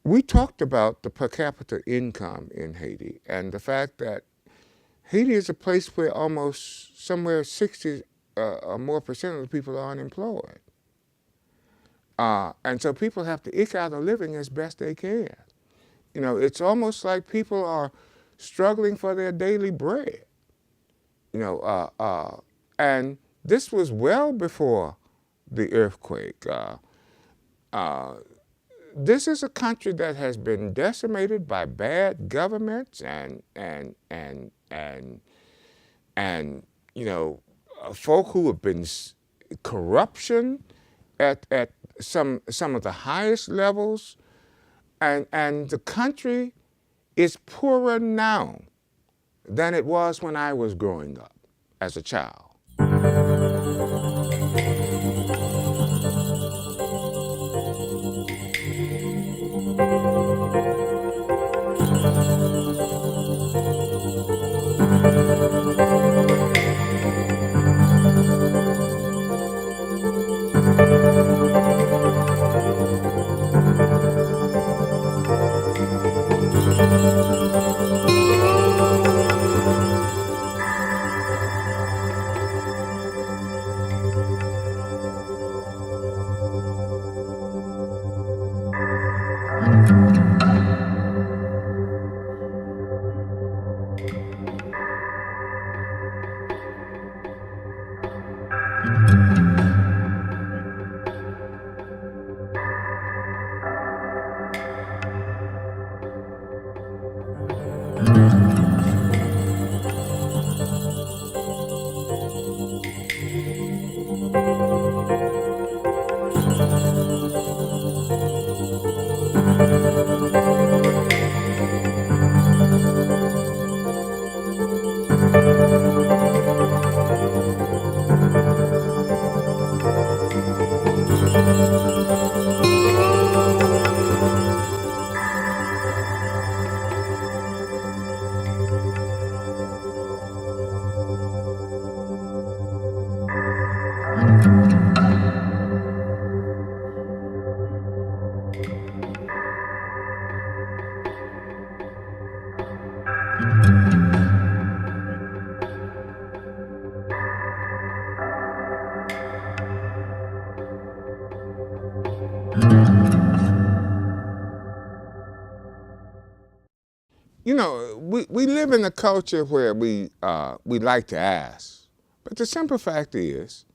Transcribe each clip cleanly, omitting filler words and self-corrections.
we talked about the per capita income in Haiti and the fact that Haiti is a place where almost somewhere 60 or more percent of the people are unemployed. And so people have to eke out a living as best they can. You know, it's almost like people are struggling for their daily bread. You know, and this was well before the earthquake. Uh, this is a country that has been decimated by bad governments and you know, folk who have been corruption at some of the highest levels, and the country is poorer now than it was when I was growing up as a child. You know, we live in a culture where we like to ask, but the simple fact is,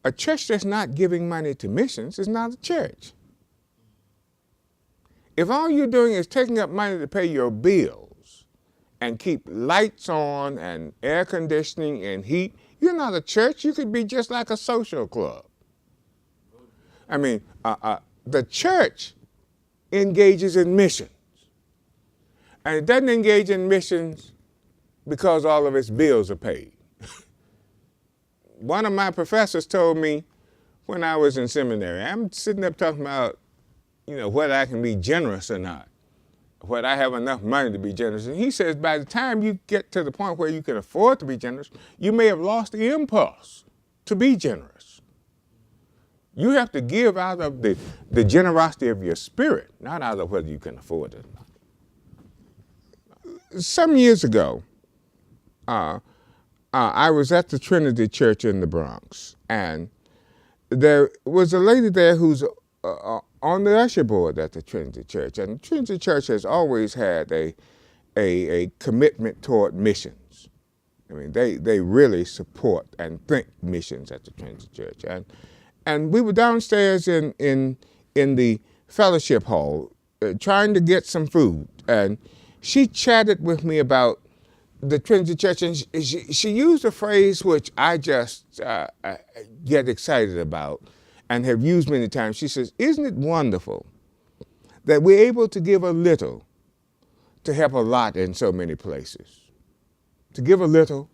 a church that's not giving money to missions is not a church. If all you're doing is taking up money to pay your bills and keep lights on and air conditioning and heat, you're not a church. You could be just like a social club. I mean, the church engages in missions. And it doesn't engage in missions because all of its bills are paid. One of my professors told me when I was in seminary, I'm sitting up talking about, you know, whether I can be generous or not, whether I have enough money to be generous. And he says, by the time you get to the point where you can afford to be generous, you may have lost the impulse to be generous. You have to give out of the generosity of your spirit, not out of whether you can afford it or not. Some years ago, I was at the Trinity Church in the Bronx, and there was a lady there who's on the usher board at the Trinity Church, and the Trinity Church has always had a commitment toward missions. I mean, they really support and think missions at the Trinity Church, and we were downstairs in the fellowship hall trying to get some food, and she chatted with me about the Trinity Church, and she used a phrase which I just get excited about and have used many times. She says, "Isn't it wonderful that we're able to give a little to help a lot in so many places? To give a little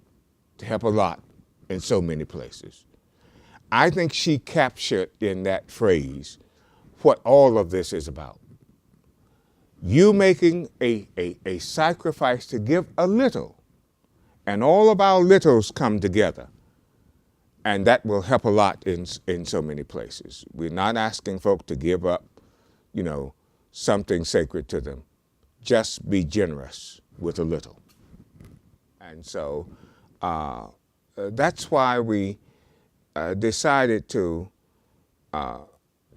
to help a lot in so many places." I think she captured in that phrase what all of this is about. You making a sacrifice to give a little, and all of our littles come together, and that will help a lot in so many places. We're not asking folk to give up, you know, something sacred to them. Just be generous with a little. And so that's why we decided to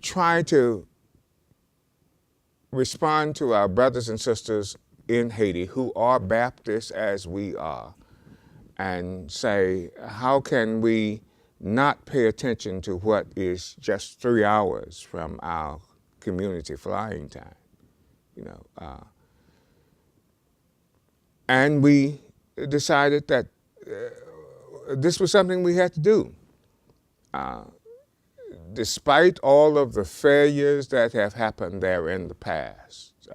try to respond to our brothers and sisters in Haiti who are Baptists as we are, and say, how can we not pay attention to what is just 3 hours from our community flying time, and we decided that this was something we had to do. Despite all of the failures that have happened there in the past,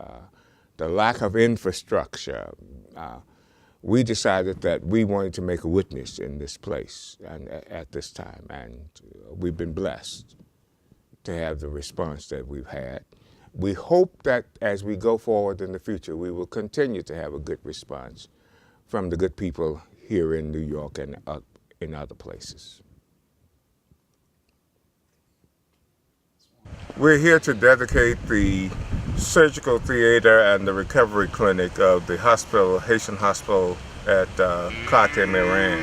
the lack of infrastructure, we decided that we wanted to make a witness in this place and at this time, and we've been blessed to have the response that we've had. We hope that as we go forward in the future, we will continue to have a good response from the good people here in New York and in other places. We're here to dedicate the surgical theater and the recovery clinic of the hospital, Haitian hospital at Carte Miran.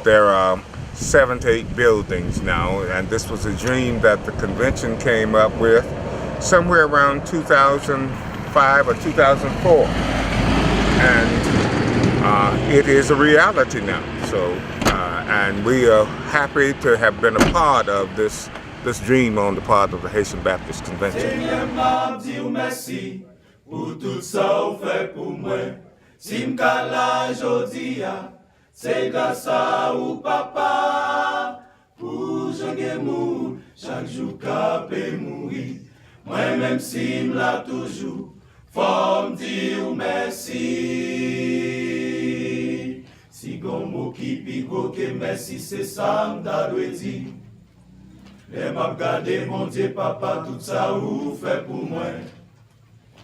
There are 7 to 8 buildings now, and this was a dream that the convention came up with somewhere around 2005 or 2004. And it is a reality now. So, and we are happy to have been a part of this dream on the part of the Haitian Baptist Convention. Moi-même si m'la toujours, faut m'dire merci. Si gon mot qui pigo que merci, c'est ça m'da dwe di. Les m'a gardé mon Dieu papa, tout ça ou fait pour moi.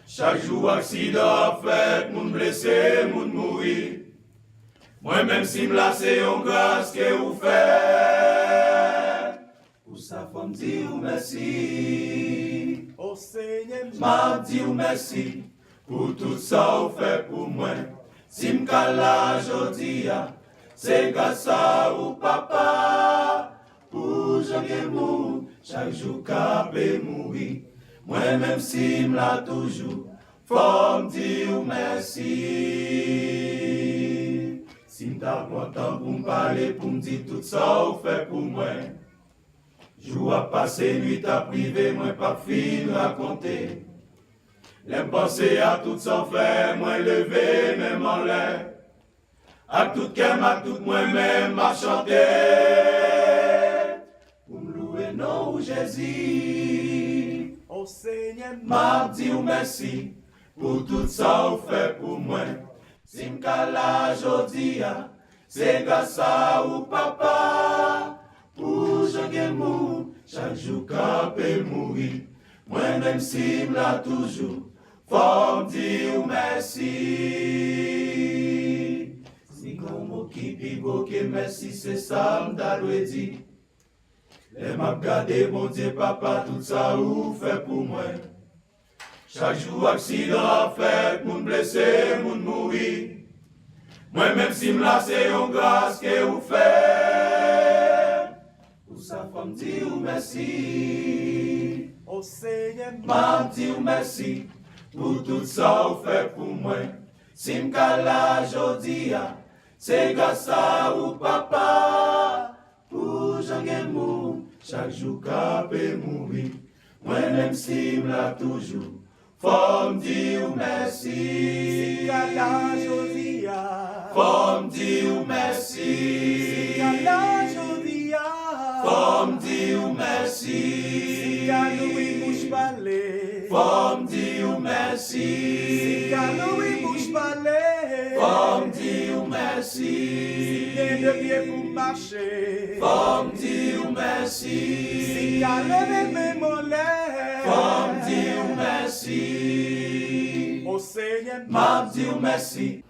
Chaque jour accident fait, moun blessé, moun mouri. Moi-même si m'la c'est yon grâce que ou fait. Pour ça faut m'dire merci. Oh Seigneur, m'a dit merci pour tout ça ou fait pour moi. Si m'kala jodia, c'est grâce à ou papa. Pour jamais mourir, chaque jour qu'ape mourir. Moi-même si m'la toujours, faut m'dire merci. Si m'ta content pour m'parler, pour m'dire tout ça ou fait pour moi. Jour à passer, nuit à privé, moi pas fin raconter. Les pensées à tout sans faire, moi levé, même en l'air. À tout cœur, à tout moi-même, à chanter. Pour me louer, non, Jésus. Oh Seigneur, m'a dit merci pour tout ça ou fait pour moi. Si m'kala jodia, c'est grâce à ou papa. Pour chaque mou, chaque jour qu'ape mourir. Moi-même si m'la toujours, faut m'dire merci. Si gon mot qui pigo que merci, c'est ça m'da dwe di. Les m'a gardé mon Dieu papa, tout ça ou fait pour moi. Chaque jour accident fait, moun blessé, moun mouri. Moi-même si m'la c'est yon grâce que ou fait. Ça faut m'dire merci. Oh Seigneur, m'a dire merci pour tout ça ou fait pour moi. Si m'kala jodia, c'est grâce à ou papa. Pour jamais mourir, chaque jour qu'ape mourir. Moi-même si m'la toujours, faut m'dire merci. Si m'kala jodia, faut m'dire merci. Si m'kala jodia, faut m'dire merci. Si Galoui bouche parler, faut m'dire merci. Si Galoui bouche parler, faut m'dire merci. Si t'es de pied pour marcher, faut m'dire merci. Si Galoui me mollet, faut m'dire merci. Oh Seigneur, m'a dire merci.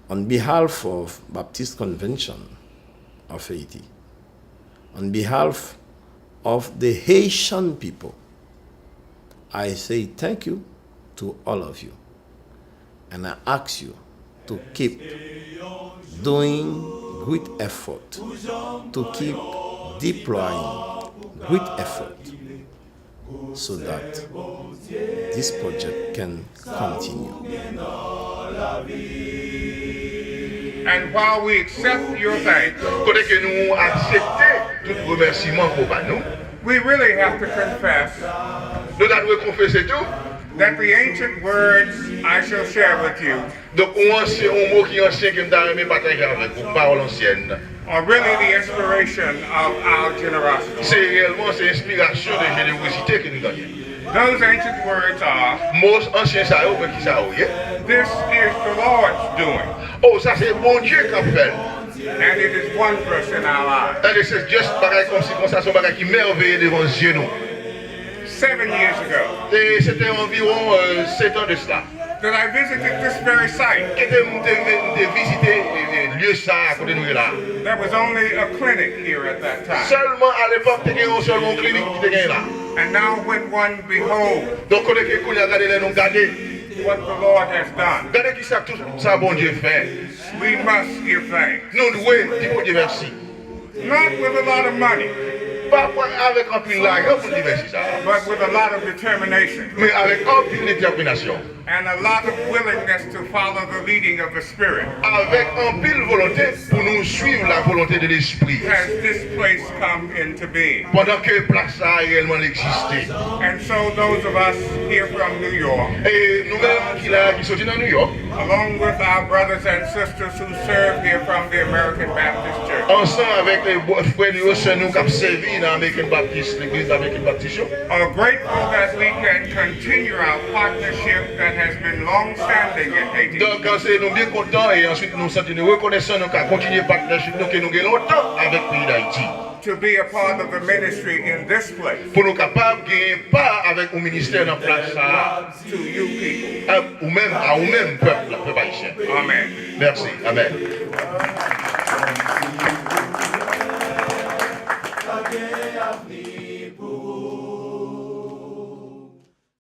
On behalf of Baptist Convention of Haiti, on behalf of the Haitian people, I say thank you to all of you. And I ask you to keep doing great effort, to keep deploying great effort so that this project can continue. And while we accept your thanks, Côté que nous acceptons tout remerciement pour nous, we really have to confess nous devons confesser tout. that the ancient words I shall share with you Donc, un mot qui est ancien que nous avons partager avec vous, parole ancienne. are really the inspiration of our generosity. C'est réellement cette inspiration de générosité que nous gagnons. Those ancient words are, Mots anciens, ça y qui ça y est. this is the Lord's doing, Oh, ça c'est bon Dieu qui a fait. and it is wondrous in our lives. Et c'est juste pareil comme ça, c'est pareil qui merveilleux devant les yeux nous. 7 years ago, Et c'était environ 7 ans de cela. that I visited this very site. Que de visiter le lieu ça à côté de nous là. There was only a clinic here at that time. Seulement à l'époque, il y avait seulement une clinique qui était là. And now when one beholds Donc, on a regardé les noms, regardez what the Lord has done, qui ça, tout ça, bon Dieu fait. we must give thanks. Nous devons dire bon Dieu merci. Not with a lot of money, Pas avec un peu l'argent pour dire merci ça, but with a lot of determination mais avec un peu de détermination. and a lot of willingness to follow the leading of the Spirit. Avec un peu de volonté pour nous suivre la volonté de l'Esprit. Has this place come into being? Pendant que place a réellement existé. And so those of us here from New York, Et nous-mêmes qui sommes dans New York, along with our brothers and sisters who serve here from the American Baptist Church, ensemble avec les frères et sœurs nous qui ont servi dans l'American Baptist, l'église American Baptist, are grateful that we can continue our partnership that has been long-standing in Haiti. donc nous bien contents et ensuite nous sentons reconnaissants nous qu'à continuer le partenariat nous que nous avons longtemps avec le pays d'Haïti. To be a part of the ministry in this place. Pour nous capables de gagner part avec un ministère dans la place To you people. ou même à vous-même, peuple haïtien. Amen. Merci. Amen.